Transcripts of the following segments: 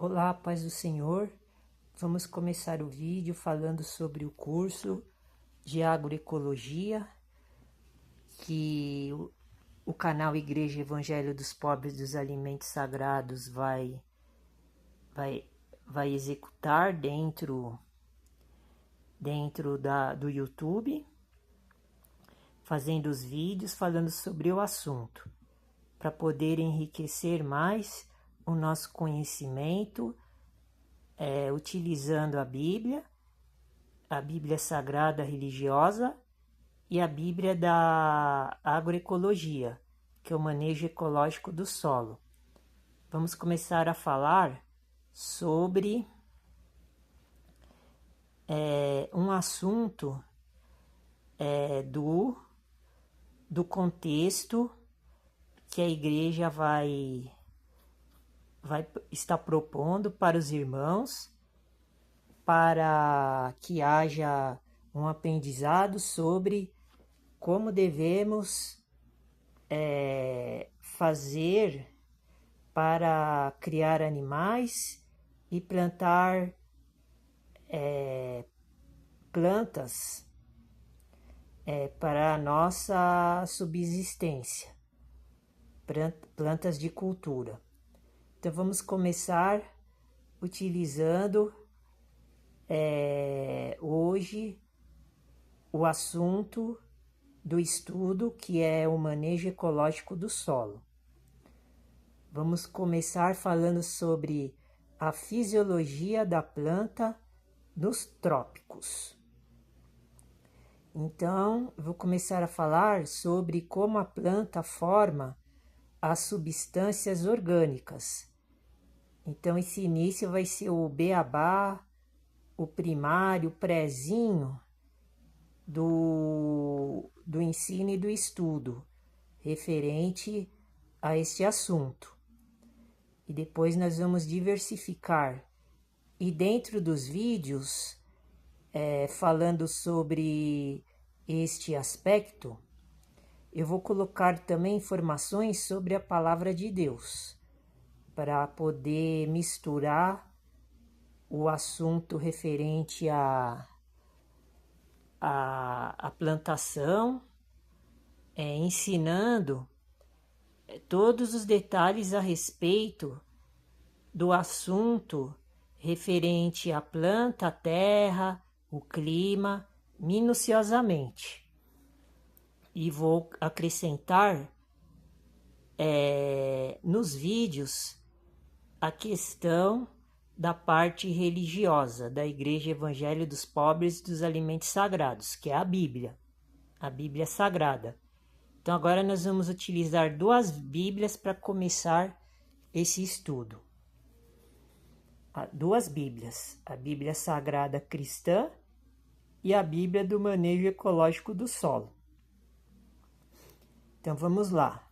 Olá, paz do Senhor. Vamos começar o vídeo falando sobre o curso de agroecologia que o canal Igreja Evangelho dos Pobres dos Alimentos Sagrados vai executar dentro do YouTube, fazendo os vídeos falando sobre o assunto, para poder enriquecer mais o nosso conhecimento, utilizando a Bíblia Sagrada Religiosa e a Bíblia da Agroecologia, que é o manejo ecológico do solo. Vamos começar a falar sobre um assunto do contexto que a igreja vai estar propondo para os irmãos, para que haja um aprendizado sobre como devemos fazer para criar animais e plantar plantas para a nossa subsistência, plantas de cultura. Então vamos começar utilizando hoje o assunto do estudo, que é o manejo ecológico do solo. Vamos começar falando sobre a fisiologia da planta nos trópicos. Então, vou começar a falar sobre como a planta forma as substâncias orgânicas. Então, esse início vai ser o beabá, o primário, o prézinho do ensino e do estudo referente a este assunto. E depois nós vamos diversificar. E dentro dos vídeos, falando sobre este aspecto, eu vou colocar também informações sobre a palavra de Deus, para poder misturar o assunto referente à plantação, ensinando todos os detalhes a respeito do assunto referente à planta, à terra, o clima, minuciosamente. E vou acrescentar nos vídeos a questão da parte religiosa da Igreja Evangelho dos Pobres dos Alimentos Sagrados, que é a Bíblia Sagrada. Então agora nós vamos utilizar duas Bíblias para começar esse estudo. Duas Bíblias, a Bíblia Sagrada Cristã e a Bíblia do Manejo Ecológico do Solo. Então vamos lá.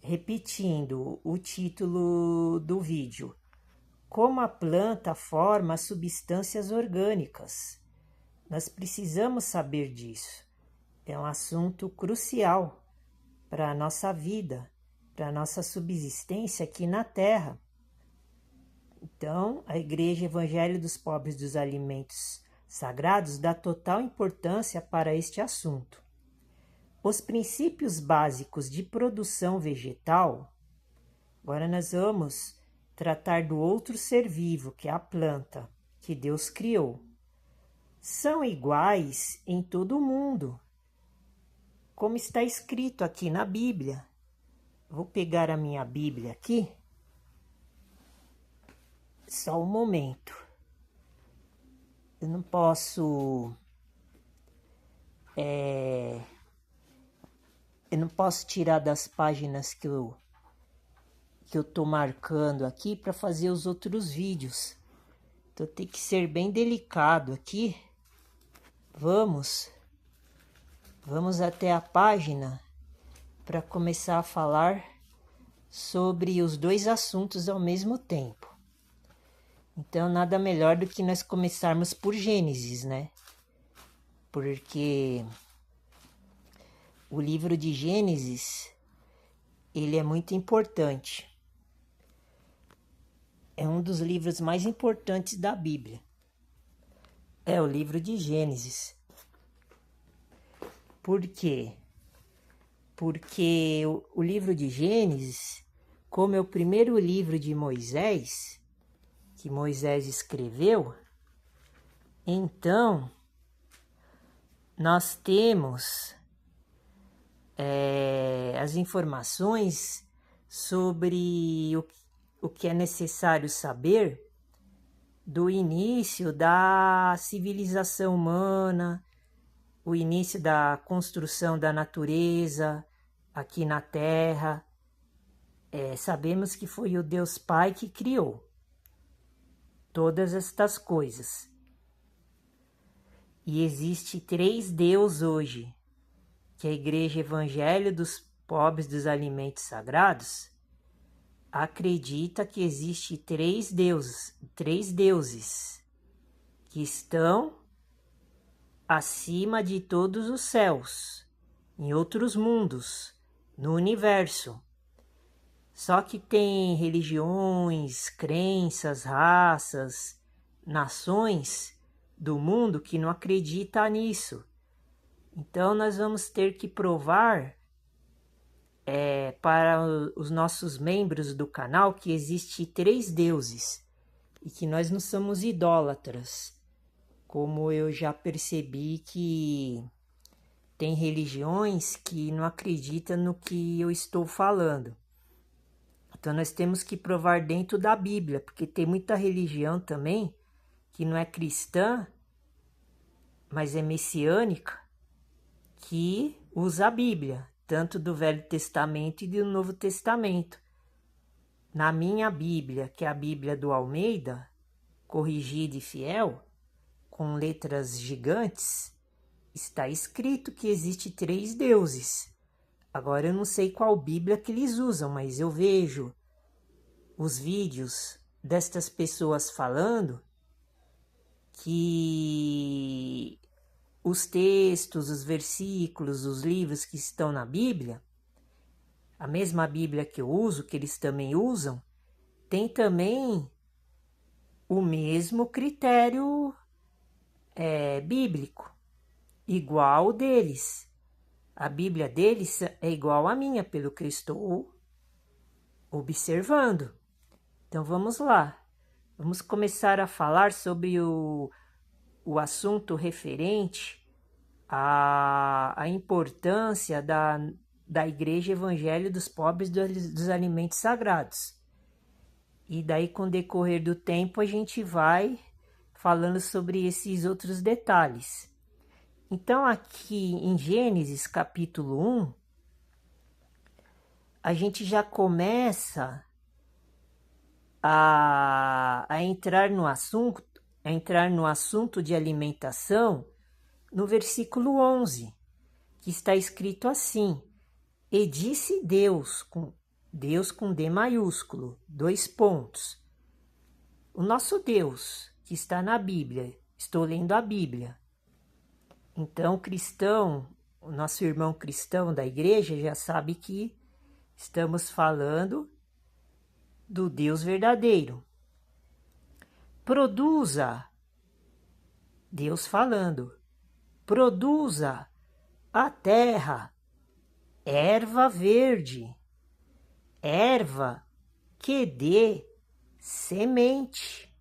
Repetindo o título do vídeo: como a planta forma as substâncias orgânicas. Nós precisamos saber disso. É um assunto crucial para a nossa vida, para a nossa subsistência aqui na Terra. Então, a Igreja Evangelho dos Pobres dos Alimentos Sagrados dá total importância para este assunto. Os princípios básicos de produção vegetal. Agora nós vamos tratar do outro ser vivo, que é a planta, que Deus criou. São iguais em todo o mundo, como está escrito aqui na Bíblia. Vou pegar a minha Bíblia aqui. Só um momento. Eu não posso tirar das páginas que eu estou marcando aqui para fazer os outros vídeos. Então tem que ser bem delicado aqui. Vamos até a página para começar a falar sobre os dois assuntos ao mesmo tempo. Então nada melhor do que nós começarmos por Gênesis, né? Porque o livro de Gênesis, ele é muito importante. É um dos livros mais importantes da Bíblia. É o livro de Gênesis. Por quê? Porque o livro de Gênesis, como é o primeiro livro de Moisés, que Moisés escreveu, então nós temos as informações sobre o que é necessário saber do início da civilização humana, o início da construção da natureza aqui na Terra. Sabemos que foi o Deus Pai que criou todas estas coisas. E existe 3 deuses hoje, que a Igreja Evangelho dos Pobres dos Alimentos Sagrados acredita que existe 3 deuses que estão acima de todos os céus, em outros mundos, no universo. Só que tem religiões, crenças, raças, nações do mundo que não acreditam nisso. Então nós vamos ter que provar para os nossos membros do canal que existe 3 deuses e que nós não somos idólatras, como eu já percebi que tem religiões que não acreditam no que eu estou falando. Então nós temos que provar dentro da Bíblia, porque tem muita religião também que não é cristã, mas é messiânica, que usa a Bíblia, tanto do Velho Testamento e do Novo Testamento. Na minha Bíblia, que é a Bíblia do Almeida, corrigida e fiel, com letras gigantes, está escrito que existe 3 deuses. Agora eu não sei qual Bíblia que eles usam, mas eu vejo os vídeos destas pessoas falando que os textos, os versículos, os livros que estão na Bíblia, a mesma Bíblia que eu uso, que eles também usam, tem também o mesmo critério bíblico, igual deles. A Bíblia deles é igual à minha, pelo que eu estou observando. Então vamos lá. Vamos começar a falar sobre o assunto referente à importância da Igreja Evangelho dos Pobres dos Alimentos Sagrados. E daí, com o decorrer do tempo, a gente vai falando sobre esses outros detalhes. Então, aqui em Gênesis capítulo 1, a gente já começa a entrar no assunto de alimentação no versículo 11, que está escrito assim: e disse Deus com D maiúsculo, 2 pontos. O nosso Deus, que está na Bíblia, estou lendo a Bíblia. Então, o cristão, o nosso irmão cristão da igreja já sabe que estamos falando do Deus verdadeiro. Produza, Deus falando, produza a terra erva verde, erva que dê semente.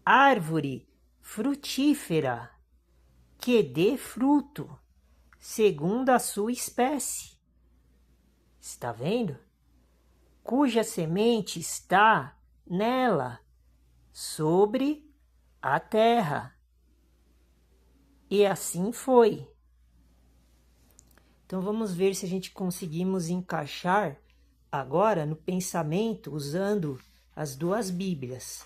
Árvore frutífera que dê fruto, segundo a sua espécie. Está vendo? Cuja semente está nela, sobre a terra. E assim foi. Então vamos ver se a gente conseguimos encaixar agora no pensamento usando as 2 Bíblias.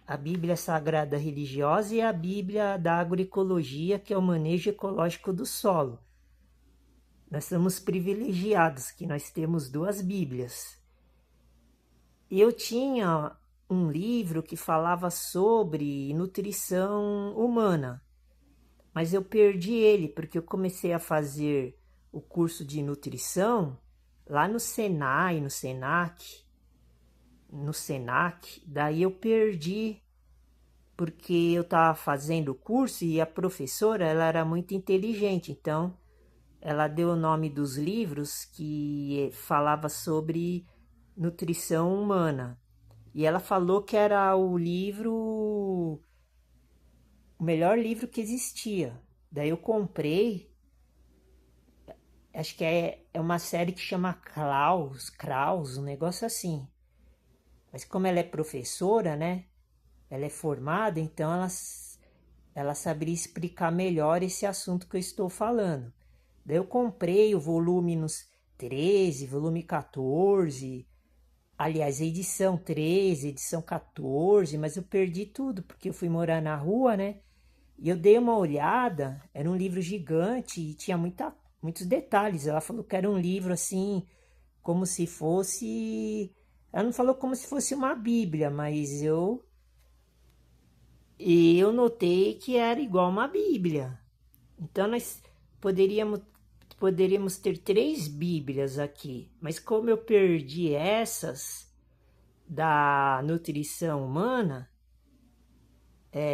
A Bíblia Sagrada Religiosa e a Bíblia da Agroecologia, que é o manejo ecológico do solo. Nós somos privilegiados que nós temos 2 Bíblias. Eu tinha um livro que falava sobre nutrição humana, mas eu perdi ele porque eu comecei a fazer o curso de nutrição lá no Senai, no Senac, daí eu perdi porque eu estava fazendo o curso e a professora ela era muito inteligente, então ela deu o nome dos livros que falava sobre nutrição humana. E ela falou que era o melhor livro que existia. Daí eu comprei, acho que é uma série que chama Kraus, um negócio assim. Mas como ela é professora, né? Ela é formada, então ela saberia explicar melhor esse assunto que eu estou falando. Daí eu comprei o volume nos 13, volume 14, aliás, edição 13, edição 14, mas eu perdi tudo, porque eu fui morar na rua, né? E eu dei uma olhada, era um livro gigante e tinha muitos detalhes. Ela falou que era um livro assim, como se fosse. Ela não falou como se fosse uma Bíblia, mas eu notei que era igual uma Bíblia. Então nós poderíamos ter 3 Bíblias aqui, mas como eu perdi essas da nutrição humana,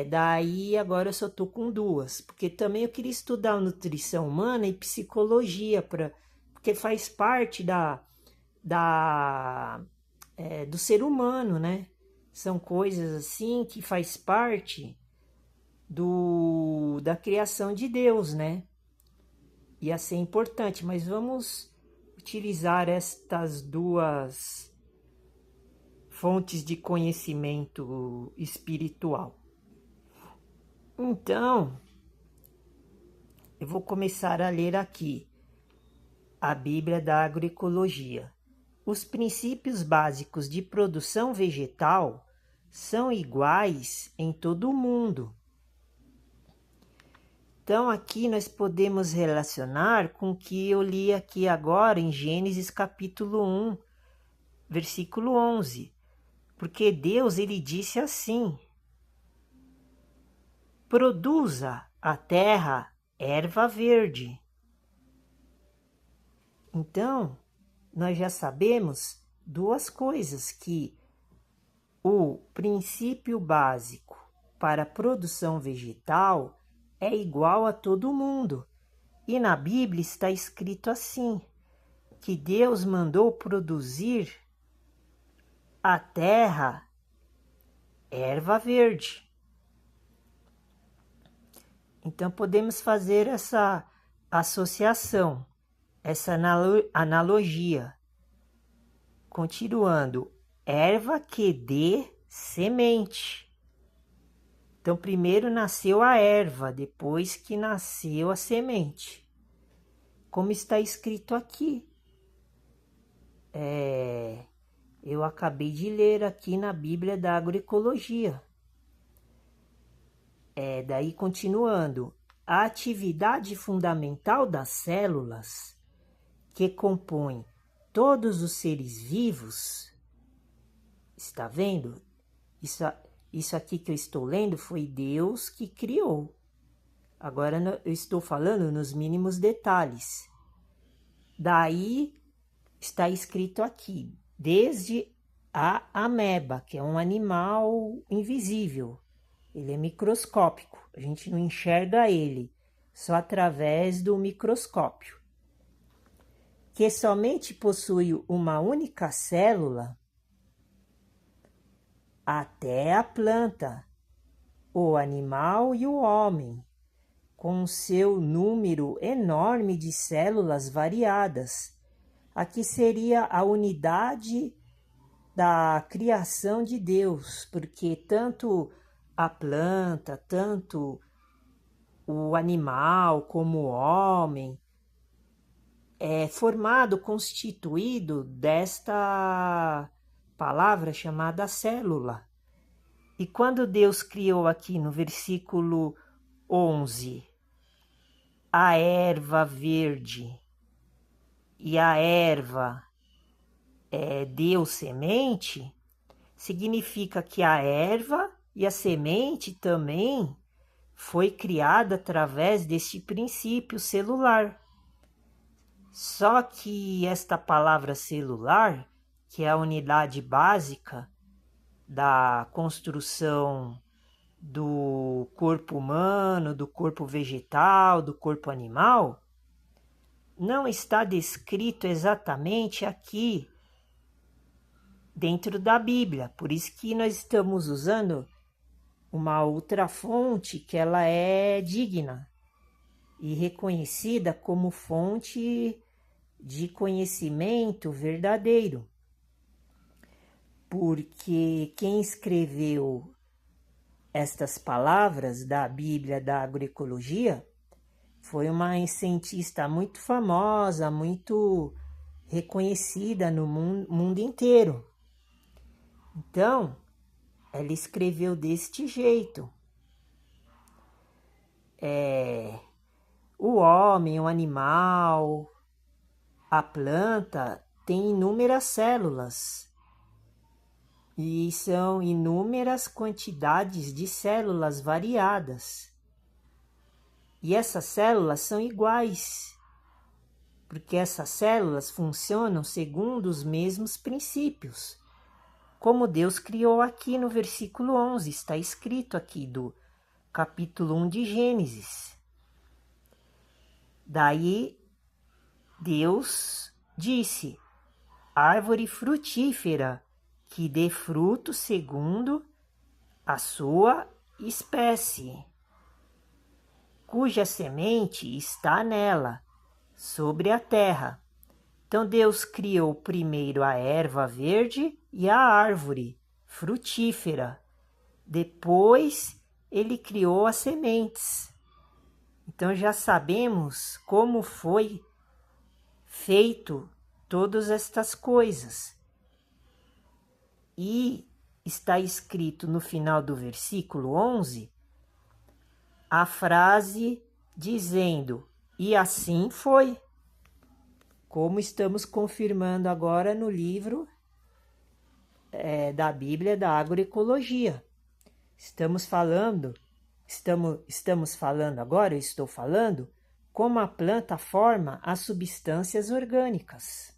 daí agora eu só tô com 2, porque também eu queria estudar nutrição humana e psicologia, porque faz parte do ser humano, né? São coisas assim que faz parte da criação de Deus, né? Ia ser importante, mas vamos utilizar estas 2 fontes de conhecimento espiritual. Então, eu vou começar a ler aqui a Bíblia da Agroecologia. Os princípios básicos de produção vegetal são iguais em todo o mundo. Então, aqui nós podemos relacionar com o que eu li aqui agora em Gênesis capítulo 1, versículo 11. Porque Deus, ele disse assim: produza a terra erva verde. Então, nós já sabemos 2 coisas, que o princípio básico para a produção vegetal é igual a todo mundo. E na Bíblia está escrito assim, que Deus mandou produzir a terra erva verde. Então podemos fazer essa associação, essa analogia. Continuando, erva que dê semente. Então primeiro nasceu a erva, depois que nasceu a semente. Como está escrito aqui. Eu acabei de ler aqui na Bíblia da Agroecologia. Daí continuando, a atividade fundamental das células, que compõem todos os seres vivos, está vendo? Isso aqui que eu estou lendo foi Deus que criou. Agora eu estou falando nos mínimos detalhes. Daí está escrito aqui, desde a ameba, que é um animal invisível. Ele é microscópico, a gente não enxerga ele, só através do microscópio. Que somente possui uma única célula, até a planta, o animal e o homem, com seu número enorme de células variadas. Aqui seria a unidade da criação de Deus, porque tanto a planta, tanto o animal como o homem é formado, constituído desta palavra chamada célula. E quando Deus criou aqui no versículo 11 a erva verde e a erva deu semente, significa que a erva e a semente também foi criada através deste princípio celular. Só que esta palavra celular, que é a unidade básica da construção do corpo humano, do corpo vegetal, do corpo animal, não está descrito exatamente aqui dentro da Bíblia. Por isso que nós estamos usando uma outra fonte que ela é digna e reconhecida como fonte de conhecimento verdadeiro. Porque quem escreveu estas palavras da Bíblia da agroecologia foi uma cientista muito famosa, muito reconhecida no mundo inteiro. Então, ela escreveu deste jeito. O homem, o animal, a planta tem inúmeras células. E são inúmeras quantidades de células variadas. E essas células são iguais, porque essas células funcionam segundo os mesmos princípios. Como Deus criou aqui no versículo 11, está escrito aqui do capítulo 1 de Gênesis. Daí Deus disse: árvore frutífera que dê fruto segundo a sua espécie, cuja semente está nela, sobre a terra. Então Deus criou primeiro a erva verde e a árvore frutífera. Depois ele criou as sementes. Então já sabemos como foi feito todas estas coisas. E está escrito no final do versículo 11 a frase dizendo: e assim foi. Como estamos confirmando agora no livro da Bíblia da agroecologia. Estamos falando agora, eu estou falando, como a planta forma as substâncias orgânicas.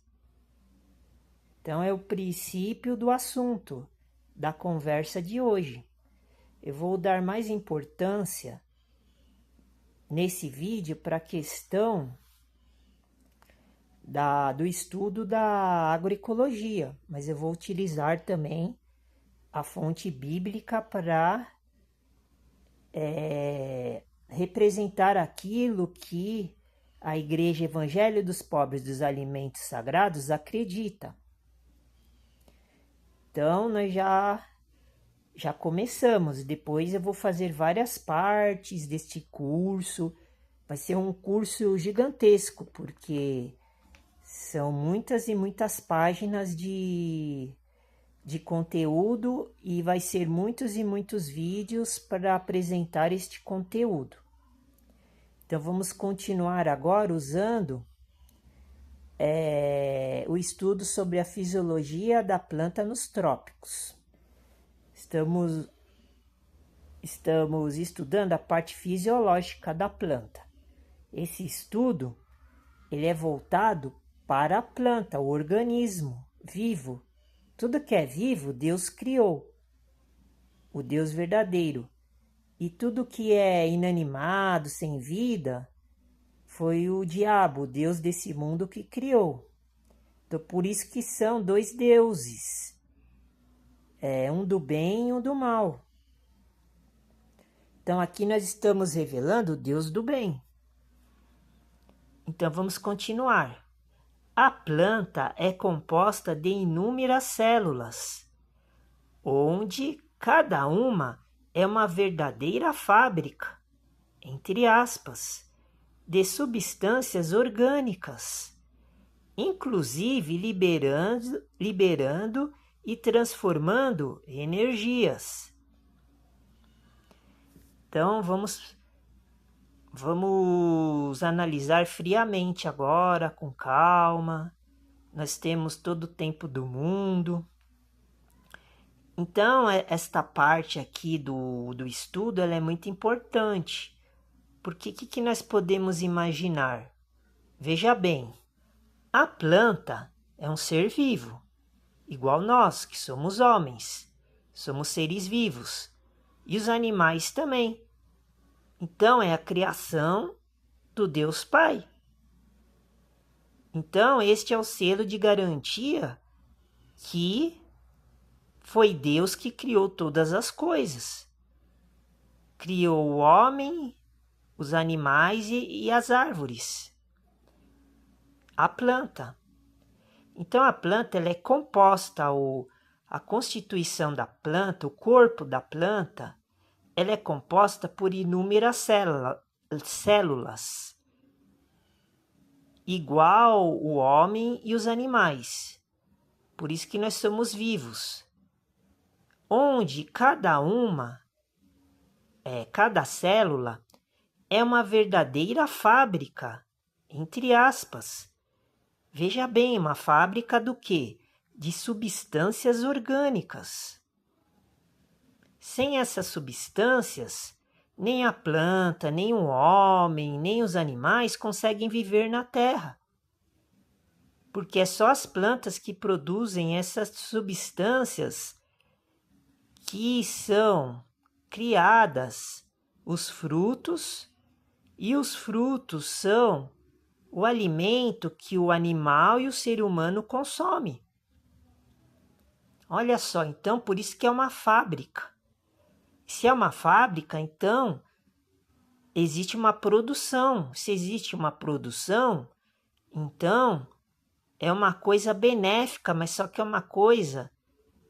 Então é o princípio do assunto da conversa de hoje. Eu vou dar mais importância nesse vídeo para a questão do estudo da agroecologia, mas eu vou utilizar também a fonte bíblica para representar aquilo que a Igreja Evangelho dos Pobres dos Alimentos Sagrados acredita. Então, nós já começamos. Depois eu vou fazer várias partes deste curso. Vai ser um curso gigantesco, porque são muitas e muitas páginas de conteúdo e vai ser muitos e muitos vídeos para apresentar este conteúdo. Então, vamos continuar agora usando o estudo sobre a fisiologia da planta nos trópicos. Estamos estudando a parte fisiológica da planta. Esse estudo ele é voltado para a planta, o organismo vivo. Tudo que é vivo, Deus criou, o Deus verdadeiro. E tudo que é inanimado, sem vida, foi o diabo, o Deus desse mundo que criou. Então, por isso que são dois deuses. Um do bem e um do mal. Então, aqui nós estamos revelando o Deus do bem. Então, vamos continuar. A planta é composta de inúmeras células, onde cada uma é uma verdadeira fábrica, entre aspas, de substâncias orgânicas, inclusive liberando e transformando energias. Então, vamos analisar friamente agora, com calma. Nós temos todo o tempo do mundo. Então, esta parte aqui do estudo ela é muito importante, porque o que nós podemos imaginar? Veja bem, a planta é um ser vivo, igual nós, que somos homens, somos seres vivos, e os animais também. Então, é a criação do Deus Pai. Então, este é o selo de garantia que foi Deus que criou todas as coisas. Criou o homem, os animais e as árvores. A planta. Então, a planta ela é composta, a constituição da planta, o corpo da planta, ela é composta por inúmeras células, igual o homem e os animais. Por isso que nós somos vivos. Onde cada célula é uma verdadeira fábrica, entre aspas. Veja bem, uma fábrica do quê? De substâncias orgânicas. Sem essas substâncias, nem a planta, nem o homem, nem os animais conseguem viver na Terra. Porque é só as plantas que produzem essas substâncias que são criadas os frutos, e os frutos são o alimento que o animal e o ser humano consomem. Olha só, então por isso que é uma fábrica. Se é uma fábrica, então existe uma produção. Se existe uma produção, então é uma coisa benéfica, mas só que é uma coisa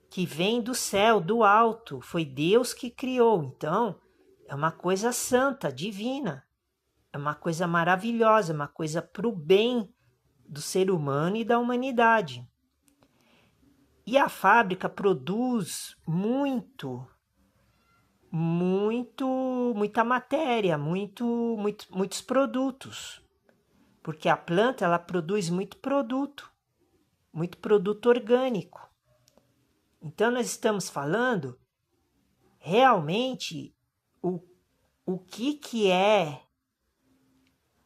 que vem do céu, do alto. Foi Deus que criou. Então, é uma coisa santa, divina. É uma coisa maravilhosa, uma coisa para o bem do ser humano e da humanidade. E a fábrica produz muita matéria, muitos produtos. Porque a planta ela produz muito produto orgânico. Então, nós estamos falando realmente o que é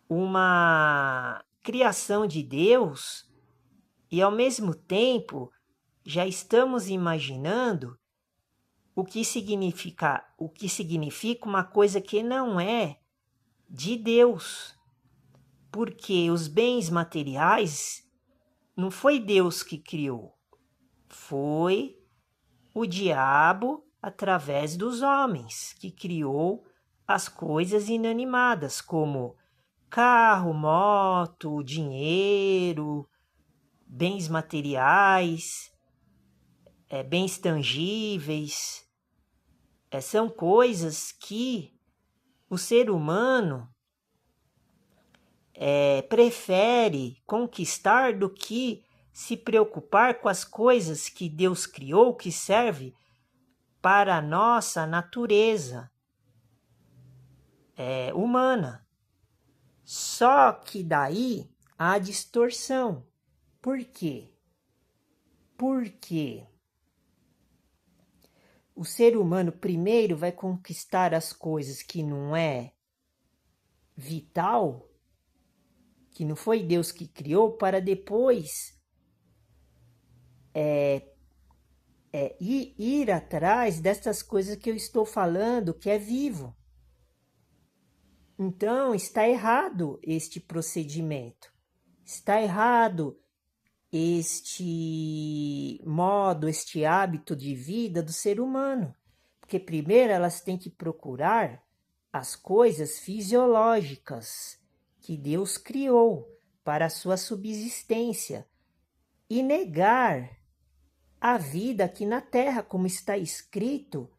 uma criação de Deus e, ao mesmo tempo, já estamos imaginando o que significa uma coisa que não é de Deus. Porque os bens materiais não foi Deus que criou, foi o diabo, através dos homens, que criou as coisas inanimadas, como carro, moto, dinheiro, bens materiais, bens tangíveis. São coisas que o ser humano prefere conquistar do que se preocupar com as coisas que Deus criou, que serve para a nossa natureza humana. Só que daí há distorção. Por quê? Porque o ser humano primeiro vai conquistar as coisas que não é vital, que não foi Deus que criou, para depois ir atrás dessas coisas que eu estou falando, que é vivo. Então, está errado este procedimento. Está errado este modo, este hábito de vida do ser humano. Porque primeiro elas têm que procurar as coisas fisiológicas que Deus criou para a sua subsistência e negar a vida aqui na Terra, como está escrito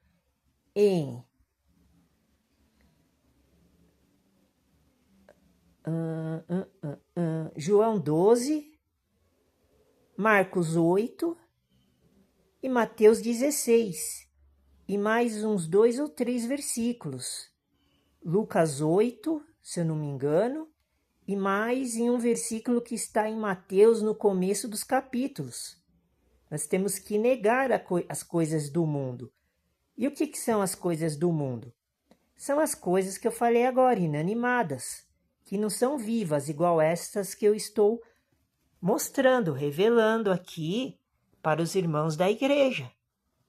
em João 12, Marcos 8 e Mateus 16, e mais uns 2 ou 3 versículos. Lucas 8, se eu não me engano, e mais em um versículo que está em Mateus no começo dos capítulos. Nós temos que negar as coisas do mundo. E o que são as coisas do mundo? São as coisas que eu falei agora, inanimadas, que não são vivas, igual estas que eu estou mostrando, revelando aqui para os irmãos da igreja.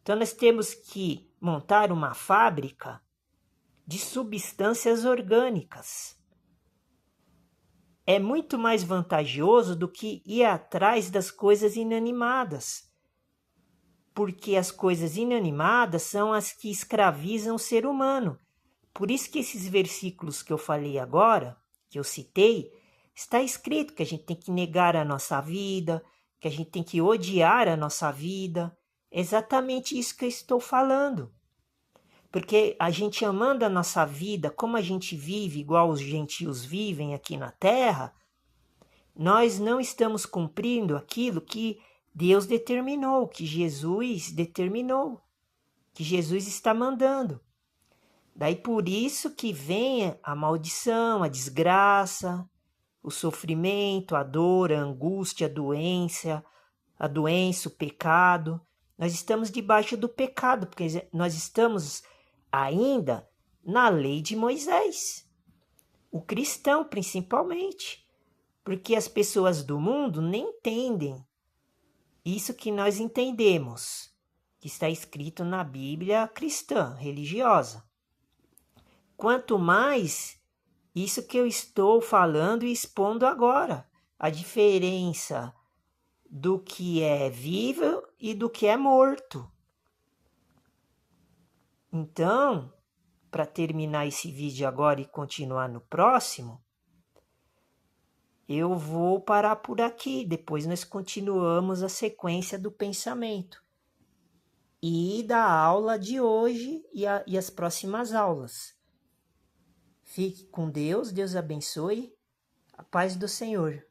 Então, nós temos que montar uma fábrica de substâncias orgânicas. É muito mais vantajoso do que ir atrás das coisas inanimadas, porque as coisas inanimadas são as que escravizam o ser humano. Por isso que esses versículos que eu falei agora, que eu citei, está escrito que a gente tem que negar a nossa vida, que a gente tem que odiar a nossa vida. É exatamente isso que eu estou falando. Porque a gente amando a nossa vida, como a gente vive igual os gentios vivem aqui na terra, nós não estamos cumprindo aquilo que Deus determinou, que Jesus determinou, que Jesus está mandando. Daí por isso que vem a maldição, a desgraça, o sofrimento, a dor, a angústia, a doença, o pecado. Nós estamos debaixo do pecado, porque nós estamos ainda na lei de Moisés. O cristão, principalmente. Porque as pessoas do mundo nem entendem isso que nós entendemos, que está escrito na Bíblia cristã, religiosa. Quanto mais isso que eu estou falando e expondo agora, a diferença do que é vivo e do que é morto. Então, para terminar esse vídeo agora e continuar no próximo, eu vou parar por aqui. Depois nós continuamos a sequência do pensamento e da aula de hoje e as próximas aulas. Fique com Deus, Deus abençoe, a paz do Senhor.